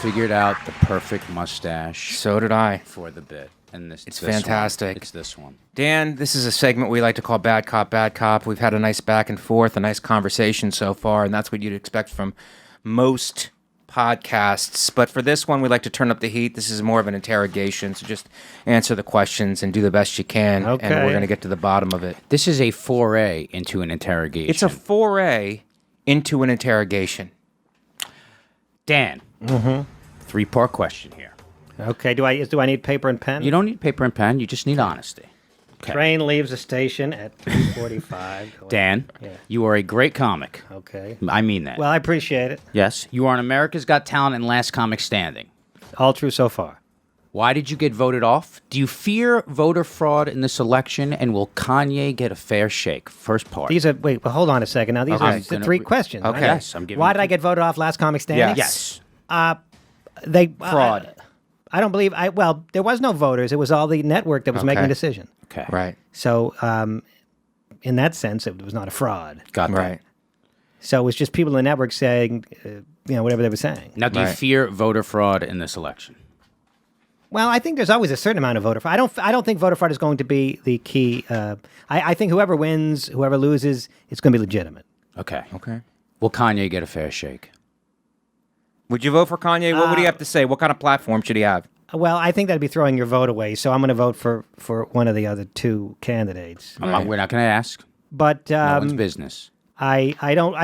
figured out the perfect mustache. So did I. For the bit. And it's fantastic. It's this one. Dan, this is a segment we like to call Bad Cop, Bad Cop. We've had a nice back and forth, a nice conversation so far, and that's what you'd expect from most podcasts. But for this one, we like to turn up the heat. This is more of an interrogation, so just answer the questions and do the best you can, and we're going to get to the bottom of it. This is a foray into an interrogation. It's a foray into an interrogation. Dan, 3-part question here. Okay, do I need paper and pen? You don't need paper and pen. You just need honesty. Okay. Train leaves the station at 3:45. Dan, you are a great comic. Okay. I mean that. Well, I appreciate it. Yes. You are on America's Got Talent and Last Comic Standing. All true so far. Why did you get voted off? Do you fear voter fraud in this election? And will Kanye get a fair shake? First part. Wait, hold on a second. Now, these are the 3 questions. Okay. Yes, I'm giving Why did I get voted off last comic standing? Yes. Fraud. I don't believe there was no voters. It was all the network that was making the decision. Okay. Right. So, in that sense, it was not a fraud. Got that. Right. So it was just people in the network saying, whatever they were saying. Now, do you fear voter fraud in this election? Well, I think there's always a certain amount of voter fraud. I don't think voter fraud is going to be the key. I think whoever wins, whoever loses, it's going to be legitimate. Okay. Okay. Will Kanye get a fair shake? Would you vote for Kanye? What would he have to say? What kind of platform should he have? Well, I think that'd be throwing your vote away. So I'm going to vote for one of the other 2 candidates. We're not going to ask. But no one's business. I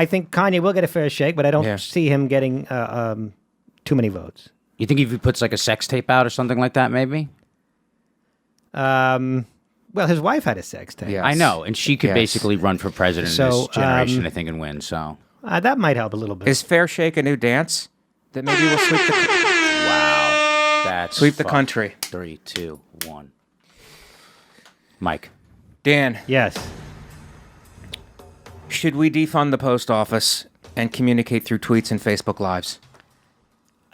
think Kanye will get a fair shake, but I don't see him getting too many votes. You think if he puts like a sex tape out or something like that, maybe? Well, his wife had a sex tape. Yes. I know, and she could basically run for president in this generation, I think, and win. So that might help a little bit. Is fair shake a new dance that maybe will sweep the sweep the country? 3, 2, 1. Mike. Dan. Yes. Should we defund the post office and communicate through tweets and Facebook Lives?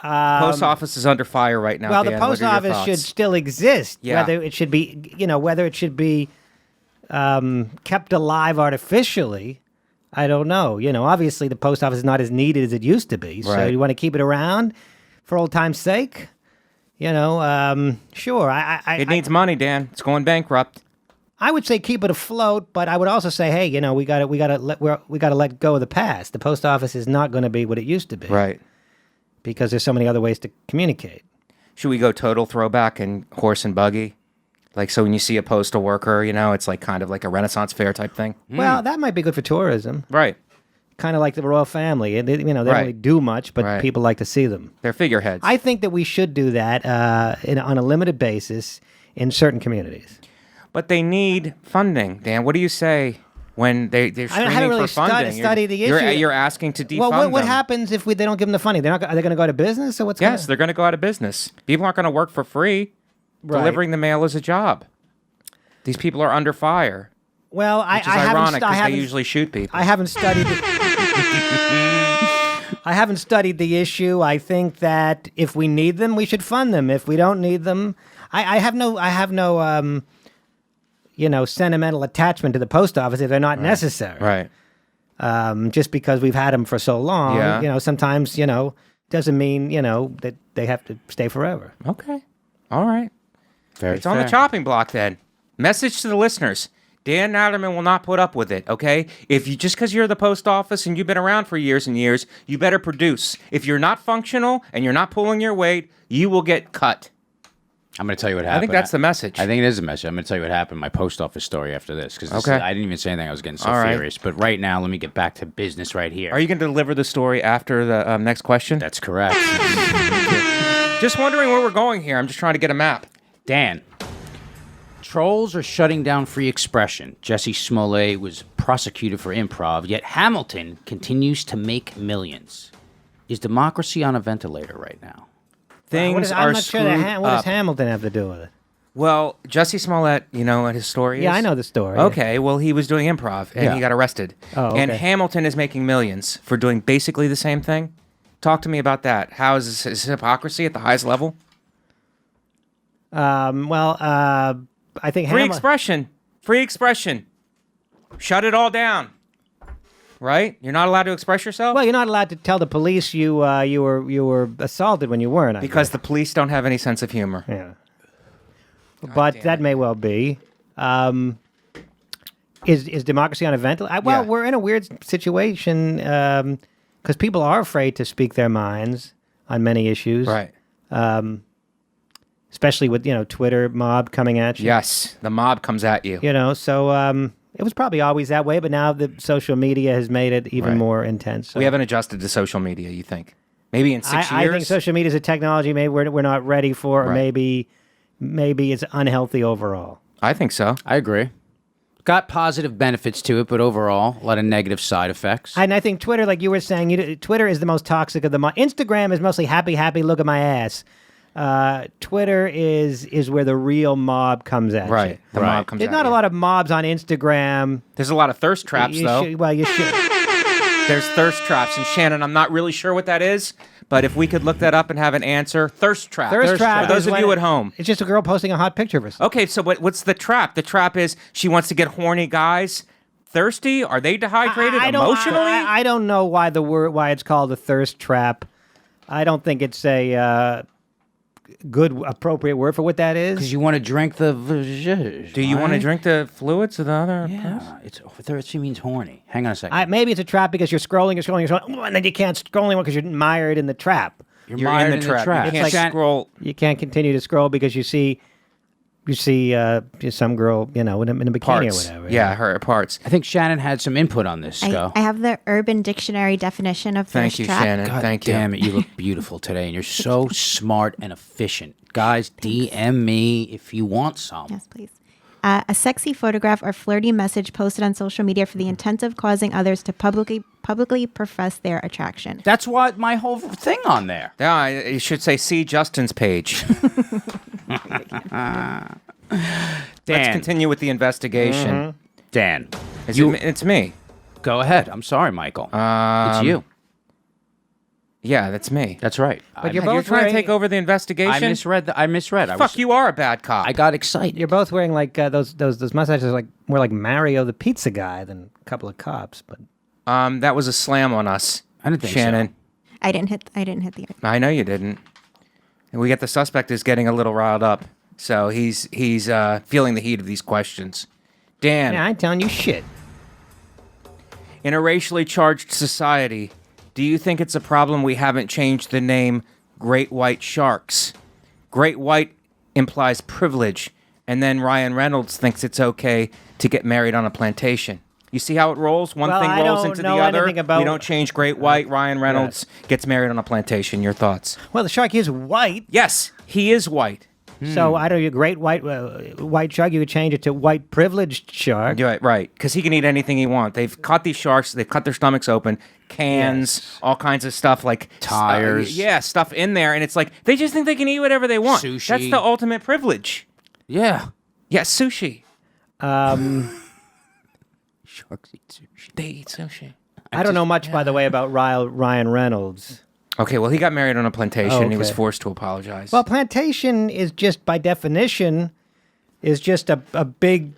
Post office is under fire right now. Well, Dan. the post office should still exist. Yeah. Whether it should be, kept alive artificially, I don't know. Obviously the post office is not as needed as it used to be. So you want to keep it around for old time's sake? Sure. It needs money, Dan. It's going bankrupt. I would say keep it afloat, but I would also say, hey, we got to let go of the past. The post office is not going to be what it used to be. Right. Because there's so many other ways to communicate. Should we go total throwback and horse and buggy? Like, so when you see a postal worker, it's like kind of like a Renaissance fair type thing? Well, that might be good for tourism. Right. Kind of like the royal family. They don't really do much, but people like to see them. They're figureheads. I think that we should do that on a limited basis in certain communities. But they need funding, Dan. What do you say when they're screaming for funding? Study the issue. You're asking to defund them. What them. happens if they don't give them the funding? Are they going to go out of business, or what's going on? Yes, they're going to go out of business. People aren't going to work for free. Right. Delivering the mail is a job. These people are under fire. Well, which is ironic because they usually shoot people. I haven't studied it. I haven't studied the issue. I think that if we need them, we should fund them. If we don't need them, I have no sentimental attachment to the post office if they're not necessary. Right. Just because we've had them for so long, sometimes, doesn't mean, that they have to stay forever. Okay. All right. It's on the chopping block then. Message to the listeners. Dan Naturman will not put up with it, okay? Just because you're the post office and you've been around for years and years, you better produce. If you're not functional and you're not pulling your weight, you will get cut. I'm going to tell you what happened. I think that's the message. I think it is a message. I'm going to tell you what happened in my post office story after this. Because I didn't even say anything. I was getting so furious. But right now, let me get back to business right here. Are you going to deliver the story after the next question? That's correct. Just wondering where we're going here. I'm just trying to get a map. Dan. Trolls are shutting down free expression. Jussie Smollett was prosecuted for improv, yet Hamilton continues to make millions. Is democracy on a ventilator right now? Things I'm are not sure what does Hamilton have to do with it? Well, Jussie Smollett, you know what his story is? Yeah, I know the story. Okay, well, he was doing improv, and he got arrested. Oh, okay. And Hamilton is making millions for doing basically the same thing. Talk to me about that. How is this hypocrisy at the highest level? I think Free expression. Shut it all down. right? You're not allowed to express yourself? Well, you're not allowed to tell the police you were assaulted when you weren't. Because the police don't have any sense of humor. Yeah. But that may well be. Is democracy on a ventilator? Well, we're in a weird situation because people are afraid to speak their minds on many issues. Right. Especially with, Twitter mob coming at you. Yes, the mob comes at you. So it was probably always that way, but now the social media has made it even more intense. So. We haven't adjusted to social media, you think? Maybe in 6 years? I think social media is a technology maybe we're not ready for, or maybe it's unhealthy overall. I think so. I agree. Got positive benefits to it, but overall, a lot of negative side effects. And I think Twitter, like you were saying, Twitter is the most toxic of them all. Instagram is mostly happy, look at my ass. Twitter is where the real mob comes at you. The mob comes There's at not you. a lot of mobs on Instagram. There's a lot of thirst traps, though. You should. There's thirst traps. And Shannon, I'm not really sure what that is, but if we could look that up and have an answer. Thirst trap. Thirst trap. For those of you at home. It's just a girl posting a hot picture of herself. Okay, so what's the trap? The trap is she wants to get horny guys thirsty. Are they dehydrated emotionally? I don't know why it's called a thirst trap. I don't think it's a good, appropriate word for what that is. Because you want to drink the... Do you want to drink the fluids of the other person? Yeah, thirsty means horny. Hang on a second. Maybe it's a trap because you're scrolling, and then you can't scroll anymore because you're mired in the trap. You're mired in the trap. You can't scroll. You can't continue to scroll because you see some girl, in a bikini Parts. or whatever. Yeah, her parts. I think Shannon had some input on this, Go. I have the Urban Dictionary definition of Thank thirst you, trap. Shannon. God Thank you. damn it, you look beautiful today, and you're so smart and efficient. Guys, DM me if you want some. Yes, please. A sexy photograph or flirty message posted on social media for the intent of causing others to publicly profess their attraction. That's what my whole thing on there. Yeah, you should say, see Justin's page. Let's continue with the investigation. Dan. It's me. Go ahead. I'm sorry, Michael. It's you. Yeah, that's me. That's right. But you're You're both trying to wearing, take over the investigation? I misread. Fuck, you are a bad cop. I got excited. You're both wearing like those mustaches, like more like Mario the pizza guy than a couple of cops. But That was a slam on us. I didn't think Shannon. so. I didn't hit the. I know you didn't. And we get the suspect is getting a little riled up, so he's feeling the heat of these questions. Dan, I ain't telling you shit. in a racially charged society, do you think it's a problem we haven't changed the name Great White Sharks? Great White implies privilege, and then Ryan Reynolds thinks it's okay to get married on a plantation. You see how it rolls? One thing I rolls don't into the know other. anything about- We don't change Great White. Ryan Reynolds gets married on a plantation. Your thoughts? Well, the shark is white, Yes, he is white. so I don't know. Great white shark. You could change it to white privileged shark. You're right, because he can eat anything he wants. They've caught these sharks. They've cut their stomachs open, cans, all kinds of stuff like Tires. stuff in there, and it's like they just think they can eat whatever they want. Sushi. That's the ultimate privilege. Yeah. Yeah, sushi. Sharks eat sushi. They eat sushi. I don't know much, by the way, about Ryan Reynolds. Okay, well, he got married on a plantation. And he was Okay. forced to apologize. Well, plantation is just, by definition, is just a big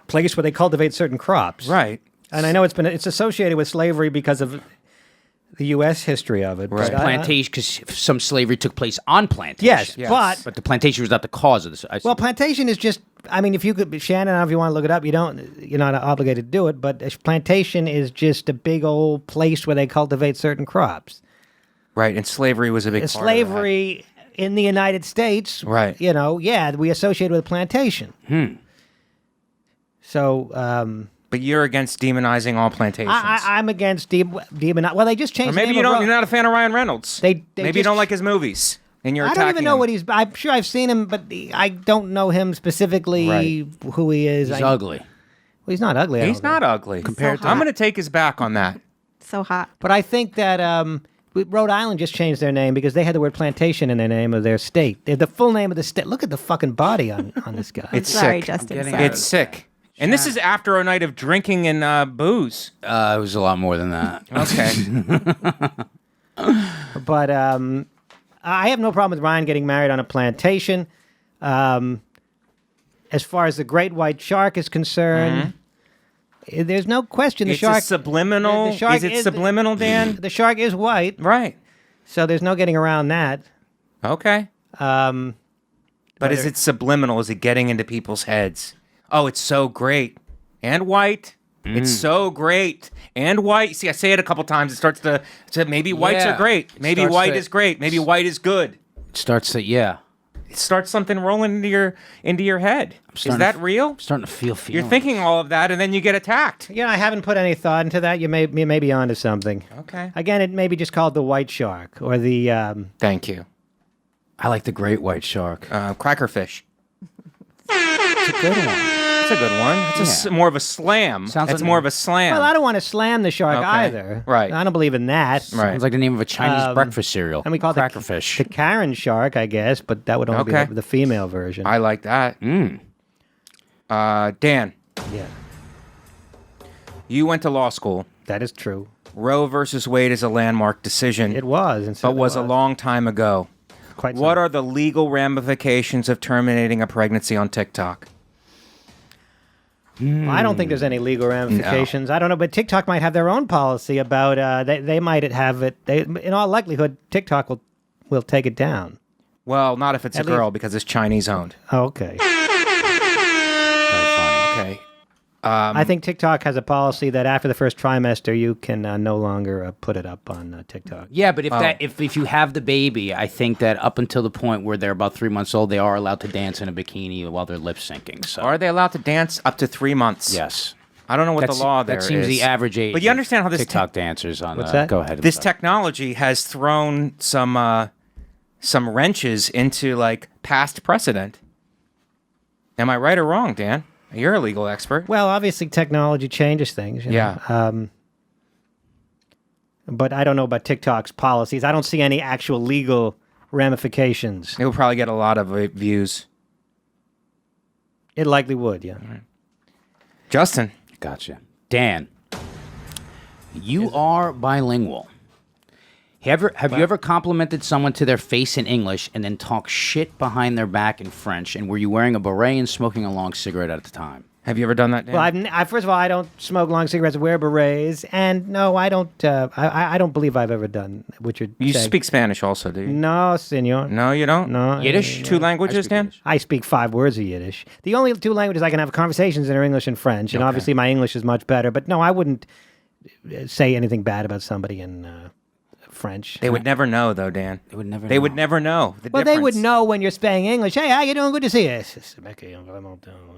place where they cultivate certain crops. right. And I know it's associated with slavery because of the U.S. history of it. Right. But Plantation, because some slavery took place on plantation. yes, Yes. but But the plantation was not the cause of this. well, plantation is just. I mean, if you could, Shannon, if you want to look it up, you're not obligated to do it. But a plantation is just a big old place where they cultivate certain crops. Right, and slavery was a big part of that. Slavery in the United States, Right. We associate with plantation. So. But you're against demonizing all plantations. I'm against demon. Well, they just changed. or maybe the name you of don't. You're not a fan of Ryan Reynolds. They maybe you just- don't like his movies, and you're I attacking don't even know him. what he's. I'm sure I've seen him, but I don't know him specifically. Right. Who he is? He's ugly. Well, he's not ugly. I He's don't not think. ugly. Compared to- I'm going to take his back on that. So hot. But I think that Rhode Island just changed their name because they had the word plantation in their name of their state. They're the full name of the state. Look at the fucking body on this guy. It's Sorry, sick. Justin. getting Sorry. It's sick. And this is after a night of drinking and booze. It was a lot more than that. Okay. But I have no problem with Ryan getting married on a plantation. As far as the great white shark is concerned, There's no question. The It's shark. a subliminal. The shark is it subliminal, Dan? The shark is white, Right. so there's no getting around that. Okay. But is it subliminal? Is it getting into people's heads? Oh, it's so great. And white. It's so great. And white. See, I say it a couple times. It starts to maybe whites Yeah. are great. It Maybe starts white to- is great. Maybe white is good. It starts to, yeah. It starts something rolling into your head. Is starting that to real? I'm starting to feel You're thinking all of that, and then you get attacked. Yeah, I haven't put any thought into that. You may be onto something. Okay. Again, it may be just called the white shark or the. Thank you. I like the great white shark. Crackerfish. It's a good one. That's a good one. It's Yeah. more of a slam. Sounds That's like- more of a slam. Well, I don't want to slam the shark Okay, either. right. I don't believe in that. Right. Sounds like the name of a Chinese breakfast cereal. And we call it crackerfish. the Karen shark, I guess, but that would only Okay. be the female version. I like that. Dan, yeah, you went to law school. that is true. Roe versus Wade is a landmark decision, It was, and but was a long time ago. Quite What so. are the legal ramifications of terminating a pregnancy on TikTok? I don't think there's any legal ramifications. I don't know, but TikTok might have their own policy about. They might have it. In all likelihood, TikTok will take it down. Well, not if it's At a girl least- because it's Chinese owned. Oh, okay. Very funny. Okay. I think TikTok has a policy that after the first trimester, you can no longer put it up on TikTok. Yeah, but if you have the baby, I think that up until the point where they're about 3 months old, they are allowed to dance in a bikini while they're lip syncing. So Are they allowed to dance up to 3 months? yes, I don't know what That's- the law there that seems is. the average age. But you understand how of this TikTok dancers on. What's that? Go ahead. This technology has thrown some wrenches into like past precedent. Am I right or wrong, Dan? You're a legal expert. Well, obviously, technology changes things. You know? Yeah. But I don't know about TikTok's policies. I don't see any actual legal ramifications. It will probably get a lot of views. It likely would, yeah. Justin. Gotcha. Dan, you are bilingual. Have you ever complimented someone to their face in English and then talk shit behind their back in French? And were you wearing a beret and smoking a long cigarette at the time? Have you ever done that, Dan? Well, first of all, I don't smoke long cigarettes, wear berets, and no, I don't. I don't believe I've ever done what you're you saying. speak Spanish also, do you? No, senor. No, you don't? No. Yiddish? Two languages, Dan? I speak 5 words of Yiddish. The only 2 languages I can have conversations in are English and French, and obviously my English is much better. But no, I wouldn't say anything bad about somebody in French. They would never know, though, Dan. They would never. They would never know. The Well, they would difference. know when you're speaking English. Hey, how you doing? Good to see you.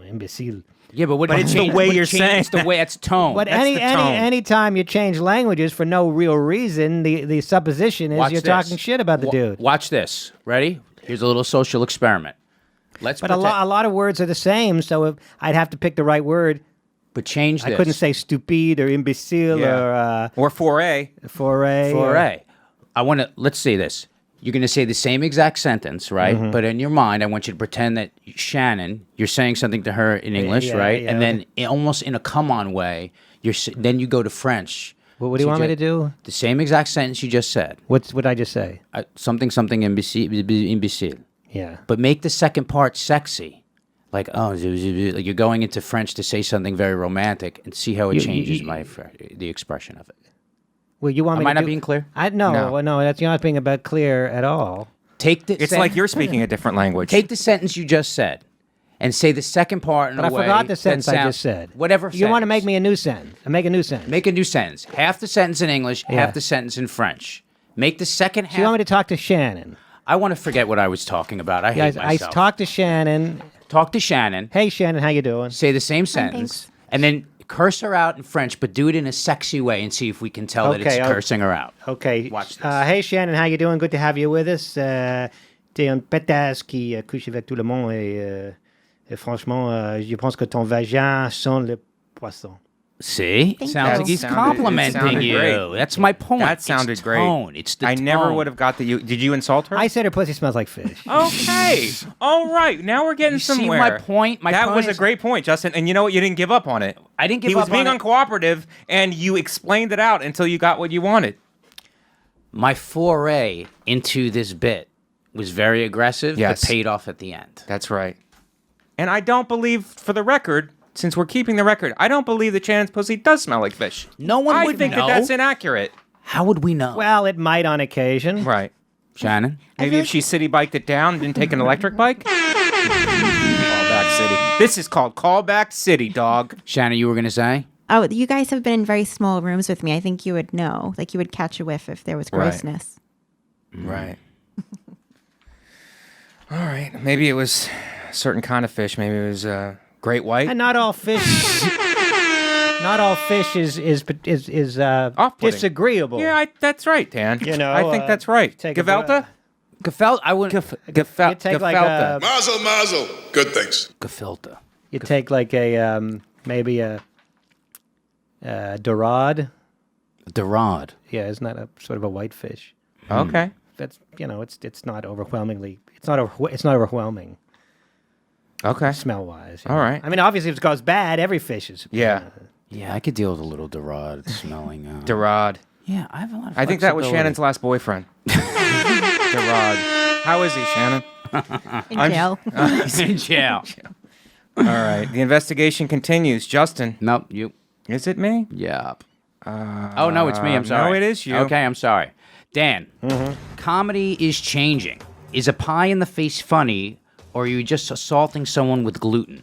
Imbecile. Yeah, but But it's the way you're saying It's the way it's tone. But That's the tone. any time you change languages for no real reason, the supposition is Watch you're this. talking shit about the dude. Watch this. Ready? Here's a little social experiment. Let's But a lot of words are the same, so if I'd have to pick the right word. But change this. I couldn't say stupide or imbecile Yeah. or Or foray. foray. foray. Let's say this. You're going to say the same exact sentence, right? Mm-hmm. But in your mind, I want you to pretend that Shannon, you're saying something to her in English, yeah, right? yeah. And then almost in a come-on way, then you go to French. What do you want me to do? The same exact sentence you just said. What did I just say? Something imbecile. Yeah. But make the second part sexy. Like, like you're going into French to say something very romantic and see how it changes the expression of it. Well, you want me Am I to not do- being clear? No, that's you're not being about clear at all. Take the It's like you're speaking a different language. Take the sentence you just said and say the second part in But a I way forgot the that sentence I sounds- just said. Whatever You want to sentence. make me a new sentence? Make a new sentence. Make a new sentence. Half the sentence in English, Yeah. half the sentence in French. Make the second half. So you want me to talk to Shannon? I want to forget what I was talking about. I hate Guys, I myself. talk to Shannon. Talk to Shannon. Hey, Shannon, how you doing? Say the same Fine, sentence, thanks. and then curse her out in French, but do it in a sexy way, and see if we can tell that it's Okay, cursing her out. Okay. Watch this. Hey, Shannon, how you doing? Good to have you with us. T'es une pétasse qui couche avec tout le monde et franchement, je pense que ton vagin sent le poisson. See? Thank Sounds you. like he's Sounded- complimenting it sounded you. great. That's my point. That It's sounded great. tone. It's the I never tone. would have got that. Did you insult her? I said her pussy smells like fish. Okay. All right. Now we're getting You see somewhere. my point? My that point was a is- great point, Justin. And you know what? You didn't give up on it. I didn't give He up was being on it. uncooperative, and you explained it out until you got what you wanted. My foray into this bit was very aggressive, Yes. but paid off at the end. That's right. And I don't believe, for the record, since we're keeping the record, I don't believe that Shannon's pussy does smell like fish. No one I would think know. that's inaccurate. How would we know? Well, it might on occasion. Right. Shannon? Maybe if she city biked it down and didn't take an electric bike. Callback City. This is called Callback City, dog. Shannon, you were going to say? Oh, you guys have been in very small rooms with me. I think you would know. Like, you would catch a whiff if there was Right. grossness. Right. All right. Maybe it was a certain kind of fish. Maybe it was great white. And not all fish. Not all fish is Off-putting. disagreeable. Yeah, that's right, Dan. You know, I think that's right. take a- Gefelta? Gefelt? I wouldn't. You take like Gefelta. Mazel, mazel. Good things. Gefilter. You take like a maybe a dorade. Dorade. Yeah, isn't that a sort of a white fish? Okay. That's it's not overwhelmingly it's not overwhelming Okay. smell wise. All right. I mean, obviously, if it goes bad, every fish is. Yeah. Yeah, I could deal with a little dorade smelling. Dorade. Yeah, I have a lot of I think that was flexibility. Shannon's last boyfriend. Dorade. How is he, Shannon? In jail. He's in jail. All right. The investigation continues. Justin, Nope, you. is it me? Yep. Oh, no, it's me. I'm no, sorry. it is you. Okay, I'm sorry. Dan, comedy is changing. Is a pie in the face funny, or are you just assaulting someone with gluten?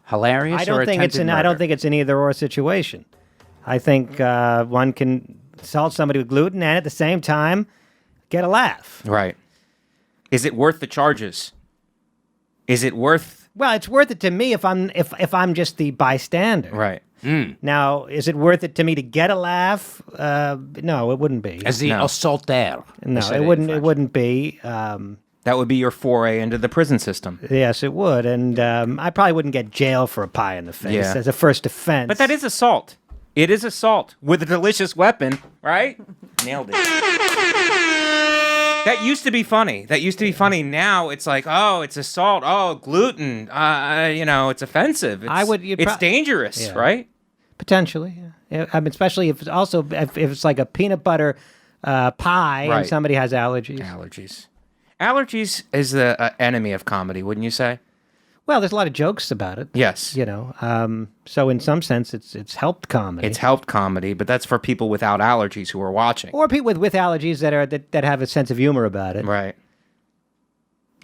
Hilarious I or don't think attempted I don't murder? think it's an either or situation. I think one can assault somebody with gluten and at the same time get a laugh. Right. Is it worth the charges? Is it worth... Well, it's worth it to me if I'm just the bystander. Right. Now, is it worth it to me to get a laugh? No, it wouldn't be. As the No. assaulter. No, I said it in wouldn't. It French. wouldn't be. That would be your foray into the prison system. Yes, it would, and I probably wouldn't get jail for a pie in the face Yeah. as a first offense. But that is assault. It is assault with a delicious weapon, right? Nailed it. That used to be funny. Now it's like, oh, it's assault. Oh, gluten. It's offensive. It's you'd dangerous, Yeah. right? potentially. Yeah. I mean, especially if it's like a peanut butter pie Right. and somebody has allergies. Allergies. Allergies is the enemy of comedy, wouldn't you say? Well, there's a lot of jokes about it. Yes. So in some sense, it's helped comedy. It's helped comedy, but that's for people without allergies who are watching. or people with allergies that have a sense of humor about it. Right.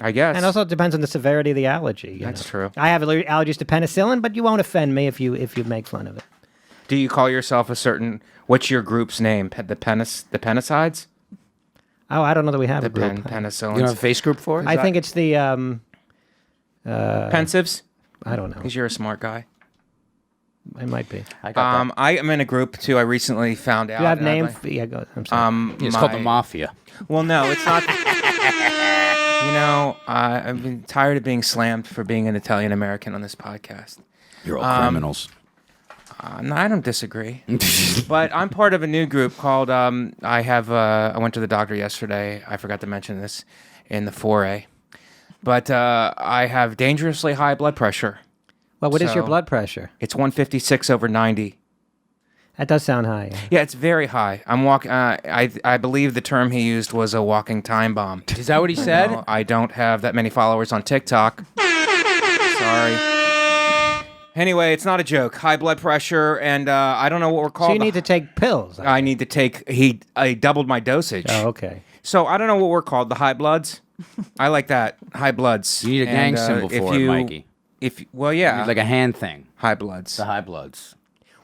I guess. And also it depends on the severity of the allergy. you That's know. true. I have allergies to penicillin, but you won't offend me if you make fun of it. Do you call yourself what's your group's name? The penicides? Oh, I don't know that we have The a group. penicillins? You don't have a face group for it? I think it's the Pensives? I don't know. Because you're a smart guy. It might be. I got that. I am in a group too. I recently found out. Do you have and I'd names? like- Yeah, go. I'm sorry. It's called the Mafia. Well, no, it's not. I've been tired of being slammed for being an Italian American on this podcast. You're all criminals. No, I don't disagree. But I'm part of a new group called. I went to the doctor yesterday. I forgot to mention this in the foray. But I have dangerously high blood pressure. Well, what is your so- blood pressure? It's 156/90. That does sound high. Yeah. Yeah, it's very high. I'm walking. I believe the term he used was a walking time bomb. Is that what he said? No, I don't have that many followers on TikTok. Sorry. Anyway, it's not a joke. High blood pressure, and I don't know what we're called. So you need to take pills. I need to take. I doubled my dosage. Oh, okay. So I don't know what we're called. The high bloods. I like that. High bloods. You need a gang And, symbol if for it, you- Mikey. Yeah, Like a hand thing. high bloods. The high bloods.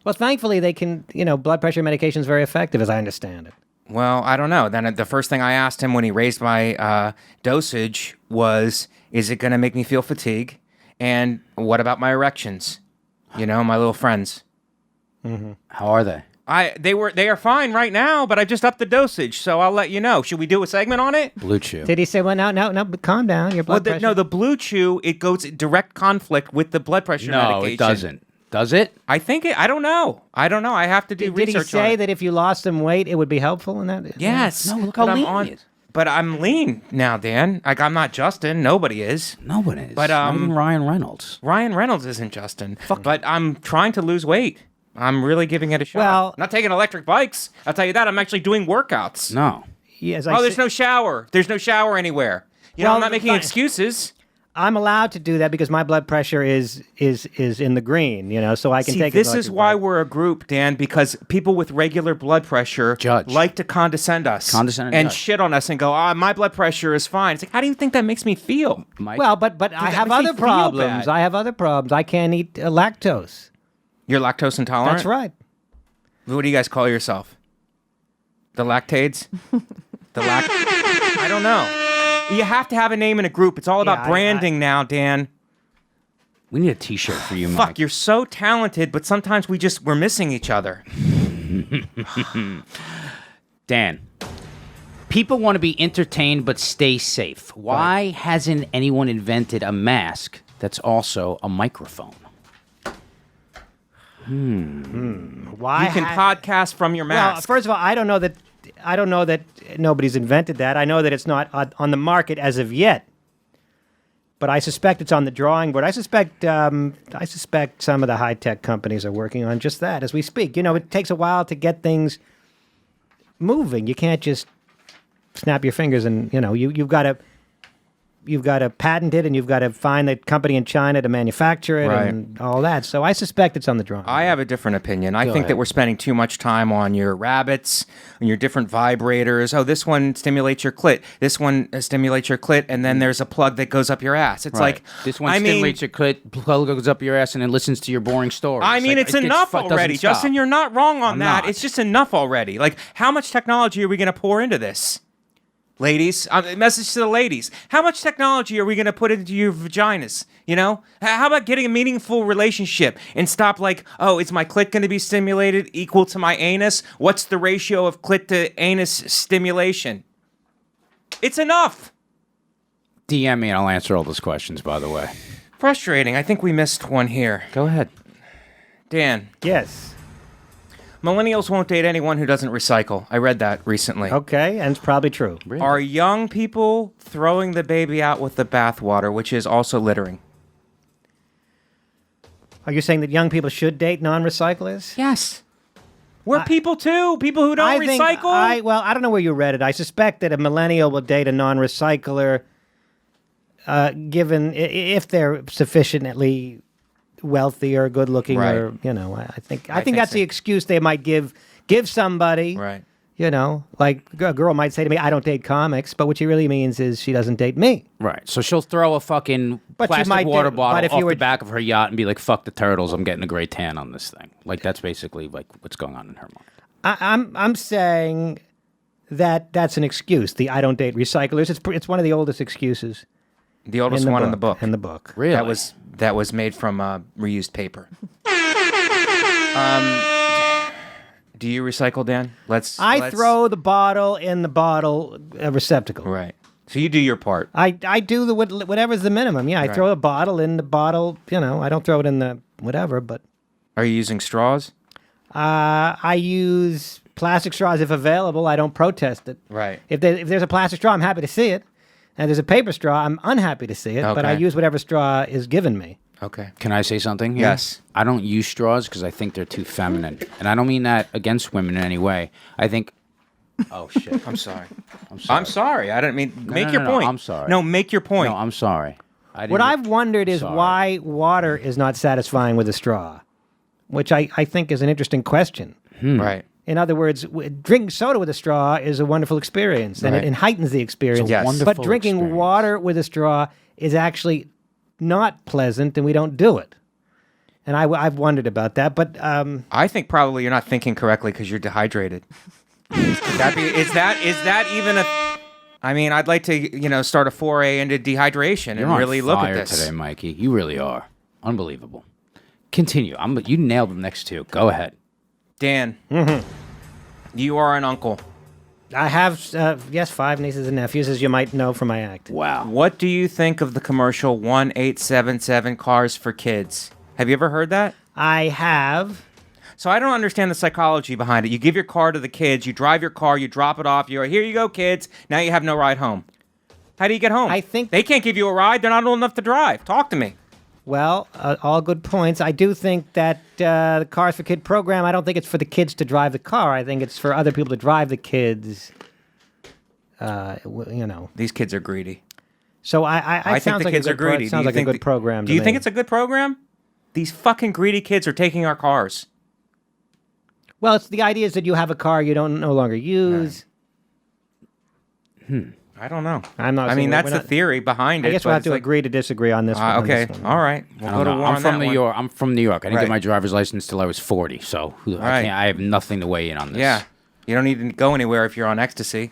Well, thankfully they can. Blood pressure medication is very effective, as I understand it. Well, I don't know. Then the first thing I asked him when he raised my dosage was, "Is it going to make me feel fatigue? And what about my erections? My little friends." How are they? They are fine right now, but I just upped the dosage, so I'll let you know. Should we do a segment on it? Blue Chew. Did he say, "Well, no, but calm down. Your blood pressure." No, the Blue Chew, it goes in direct conflict with the blood pressure No, medication. it doesn't. Does it? I think it. I don't know. I have to do Did he research say on it. that if you lost some weight, it would be helpful in that? Yes. No, look but how I'm lean he is. But I'm lean now, Dan. Like, I'm not Justin. Nobody is. No one is. But, Not even Ryan Reynolds. Ryan Reynolds isn't Justin. But I'm trying to lose weight. I'm really giving it a shot. Well- not taking electric bikes. I'll tell you that. I'm actually doing workouts. No. Yes. There's no shower. There's no shower anywhere. I'm not making excuses. I'm allowed to do that because my blood pressure is in the green, so I can take it. This is why we're a group, Dan, because people with regular blood pressure like to condescend us and shit on us and go, my blood pressure is fine. It's like, how do you think that makes me feel? Mike? Well, but I have other problems. I have other problems. I can't eat lactose. You're lactose intolerant? That's right. What do you guys call yourself? The lactades? I don't know. You have to have a name in a group. It's all about branding now, Dan. We need a T-shirt for you, Mike. Fuck, you're so talented, but sometimes we're missing each other. Dan, people want to be entertained but stay safe. Why hasn't anyone invented a mask that's also a microphone? Why? You can podcast from your mask. Well, first of all, I don't know that nobody's invented that. I know that it's not on the market as of yet. But I suspect it's on the drawing board. I suspect some of the high-tech companies are working on just that as we speak. It takes a while to get things moving. You can't just snap your fingers and, you've got to patent it and you've got to find the company in China to manufacture it and all that. So I suspect it's on the drawing board. I have a different opinion. I think that we're spending too much time on your rabbits, on your different vibrators. Oh, this one stimulates your clit. This one stimulates your clit, and then there's a plug that goes up your ass. It's like, this one stimulates your clit, plug goes up your ass, and then listens to your boring stories. I mean, it's enough already. Justin, you're not wrong on that. It's just enough already. Like, how much technology are we going to pour into this? Ladies, message to the ladies. How much technology are we going to put into your vaginas? How about getting a meaningful relationship and stop like, oh, is my clit going to be stimulated equal to my anus? What's the ratio of clit to anus stimulation? It's enough. DM me and I'll answer all those questions, by the way. Frustrating. I think we missed one here. Go ahead. Dan. Yes. Millennials won't date anyone who doesn't recycle. I read that recently. Okay, and it's probably true. Really? Are young people throwing the baby out with the bathwater, which is also littering? Are you saying that young people should date non-recyclers? Yes. We're people too. People who don't recycle. I don't know where you read it. I suspect that a millennial will date a non-recycler, given if they're sufficiently wealthy or good looking, or I think that's the excuse they might give somebody. Right. Like a girl might say to me, "I don't date comics," but what she really means is she doesn't date me. Right. So she'll throw a fucking plastic water bottle off the back of her yacht and be like, "Fuck the turtles! I'm getting a great tan on this thing." Like that's basically like what's going on in her mind. I'm saying that's an excuse. The "I don't date recyclers." It's one of the oldest excuses. The oldest one in the book. In the book. Really? That was made from reused paper. Do you recycle, Dan? I throw the bottle in the bottle receptacle. Right. So you do your part. I do whatever's the minimum. Yeah, I throw the bottle in the bottle. I don't throw it in the whatever. But are you using straws? I use plastic straws if available. I don't protest it. Right. If there's a plastic straw, I'm happy to see it. And there's a paper straw, I'm unhappy to see it, but I use whatever straw is given me. Okay. Can I say something here? Yes. I don't use straws because I think they're too feminine. And I don't mean that against women in any way. I think... Oh, shit. I'm sorry. I'm sorry. I didn't mean... Make your point. No, I'm sorry. No, make your point. No, I'm sorry. What I've wondered is why water is not satisfying with a straw, which I think is an interesting question. Right. In other words, drinking soda with a straw is a wonderful experience, and it heightens the experience. But drinking water with a straw is actually not pleasant, and we don't do it. And I've wondered about that, but I think probably you're not thinking correctly because you're dehydrated. Is that even a? I mean, I'd like to start a foray into dehydration and really look at this today, Mikey. You really are unbelievable. Continue. You nailed the next two. Go ahead. Dan, you are an uncle. I have, 5 nieces and nephews, as you might know from my act. Wow. What do you think of the commercial 1877 Cars for Kids? Have you ever heard that? I have. So I don't understand the psychology behind it. You give your car to the kids, you drive your car, you drop it off, you're here you go, kids. Now you have no ride home. How do you get home? I think they can't give you a ride. They're not old enough to drive. Talk to me. Well, all good points. I do think that the Cars for Kid program, I don't think it's for the kids to drive the car. I think it's for other people to drive the kids. These kids are greedy. So I think sounds the like kids a are good greedy. sounds like a good program. Do you think it's a good program? These fucking greedy kids are taking our cars. Well, it's the idea is that you have a car you don't no longer use. I don't know. I'm not. I mean, saying that's we're the not- theory behind it. I guess but we'll have it's to like, agree to disagree on this one. on okay. this one. All right. We'll I go don't to know. war I'm on from that New one. York. I'm from New York. I didn't Right. get my driver's license till I was 40, so Right. I have nothing to weigh in on this. Yeah. You don't need to go anywhere if you're on ecstasy.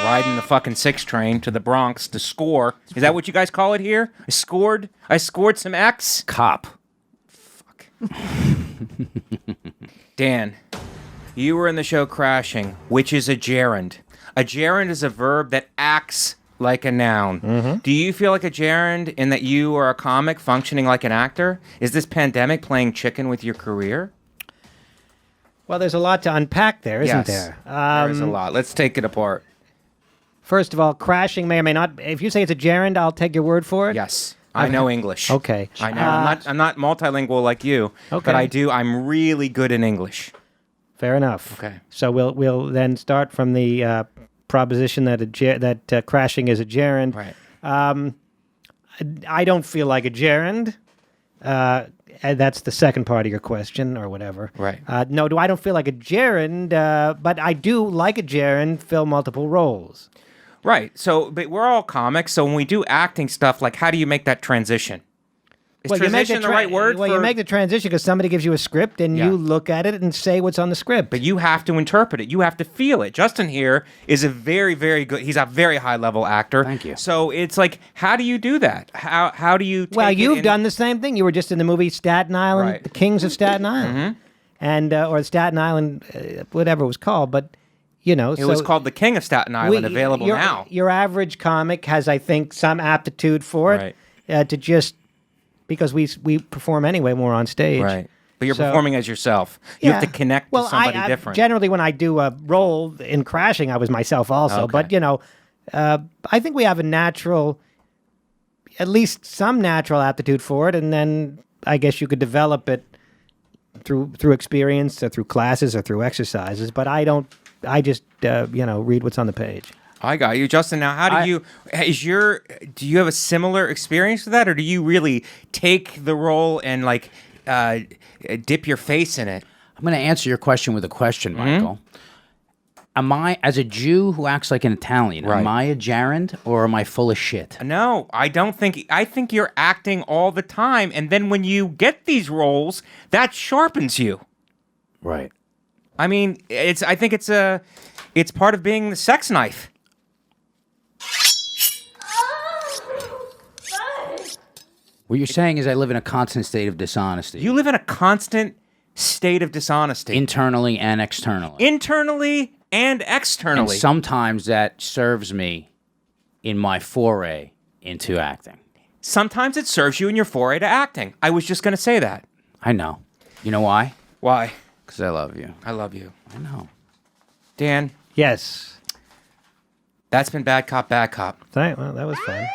Riding the fucking 6 train to the Bronx to score. Is that what you guys call it here? I scored some X. Cop. Fuck. Dan, you were in the show Crashing, which is a gerund. A gerund is a verb that acts like a noun. Mm-hmm. Do you feel like a gerund in that you are a comic functioning like an actor? Is this pandemic playing chicken with your career? Well, there's a lot to unpack there, isn't Yes. there? There is a lot. Let's take it apart. First of all, crashing may or may not. If you say it's a gerund, I'll take your word for it. Yes. I know English. Okay. I know. I'm not multilingual like you, Okay. but I'm really good in English. Fair enough. Okay. So we'll then start from the proposition that crashing is a gerund. Right. I don't feel like a gerund. And that's the second part of your question, or whatever. Right. No, I don't feel like a gerund, but I do, like a gerund, fill multiple roles. Right. So, but we're all comics. So when we do acting stuff, like, how do you make that transition? Is You make transition the right word? Well, you make the transition because somebody gives you a script and Yeah. you look at it and say what's on the script. But you have to interpret it. You have to feel it. Justin here is a very, very good. He's a very high level actor. Thank you. So it's like, how do you do that? How do you? Take Well, it you've in- done the same thing. You were just in the movie Staten Island, Right. The Kings of Staten Island, and or Staten Island, whatever it was called. But It was called The King of Staten Island. Available now. Your average comic has, I think, some aptitude for it to just because we perform anyway when we're on stage. Right. But you're So- performing as yourself. You have to connect well, to somebody I different. Generally, when I do a role in Crashing, I was myself also. Okay. But I think we have a natural, at least some natural aptitude for it, and then I guess you could develop it through experience, or through classes, or through exercises. But I don't. I just read what's on the page. I got you, Justin. Now, how do you do you have a similar experience with that, or do you really take the role and like dip your face in it? I'm going to answer your question with a question, Michael. Am I, as a Jew who acts like an Italian, Right. am I a gerund or am I full of shit? No, I don't think. I think you're acting all the time, and then when you get these roles, that sharpens you. Right. I mean, I think it's part of being the sex knife. What you're saying is I live in a constant state of dishonesty. You live in a constant state of dishonesty, internally and externally. internally and and externally. sometimes that serves me in my foray into acting. Sometimes it serves you in your foray to acting. I was just going to say that. I know. You know why? Why? Because I love you. I love you. I know. Dan, Yes. that's been Bad Cop, Bad Cop. Well, that was fun.